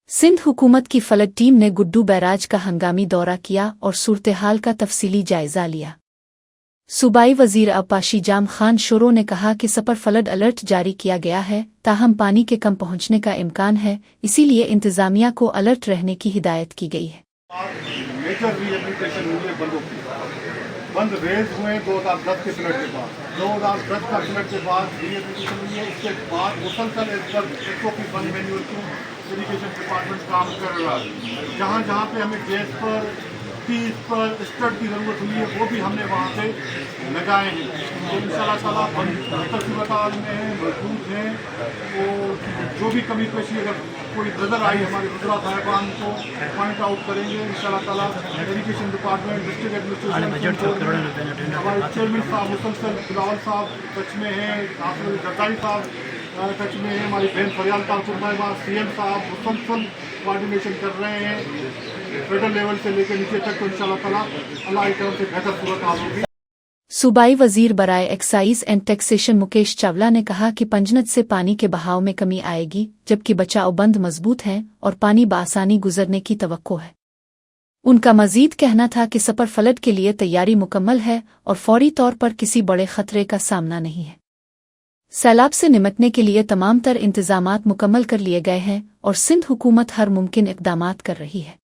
सिंध हुकूमत की फलक टीम ने गुड्डू बैराज का हंगामी दौरा किया और सूरत-ए-हाल का तफसीली जायजा लिया। सूबाई वजीर अब्बासी जाम खान शोरो ने कहा कि सपर फ्लड अलर्ट जारी किया गया है, ताहम पानी के कम पहुंचने का इम्कान है, इसीलिए इंतजामिया को अलर्ट रहने की हिदायत की गई है। मेजर रिहेबिलिटेशन हुए बंद रेज हुए 2010 के फ्लड के बाद, 2010 का फ्लड के बाद रिहेबिलिटेशन हुई है। इसके बाद मुसलसल इस पर SOP बंद मैन्यूअल की इरिगेशन डिपार्टमेंट काम कर रहा है। जहाँ जहाँ पे हमें गैस पर पीस पर स्टड की ज़रूरत हुई है वो भी हमने वहाँ पे लगाए हैं। तो इंशाअल्लाह ताला बेहतर सूरत हाल में हैं, मजबूत हैं। तो जो भी कमी पेशी अगर कोई नज़र आई हमारे गुजरात साहिबान को पॉइंट आउट करेंगे इंशाअल्लाह ताला। इरिगेशन डिपार्टमेंट, डिस्ट्रिक्ट एडमिनिस्ट्रेशन, हमारे चेयरमैन साहब मुसलसल बिलावल साहब टच में हैं, नासिर जरदारी साहब टच में है, हमारी बहन फरियाल साहब, CM साहब मुसलसल कोऑर्डिनेशन कर रहे हैं फेडरल लेवल से लेकर नीचे तक। तो इंशाअल्लाह ताला अल्लाह की तरफ से बेहतर सूरत हाल होगी। सूबाई वजीर बराए excise and taxation Mukesh Chawla ने कहा कि पंजनद से पानी के बहाव में कमी आएगी, जबकि बचाव बंद मजबूत हैं और पानी बआसानी गुजरने की तवक्को है। उनका मजीद कहना था कि सपर फ्लड के लिए तैयारी मुकम्मल है और फौरी तौर पर किसी बड़े खतरे का सामना नहीं है। सैलाब से निपटने के लिए तमाम तर इंतजामात मुकम्मल कर लिए गए हैं और सिंध हुकूमत हर मुमकिन इक़दामात कर रही है।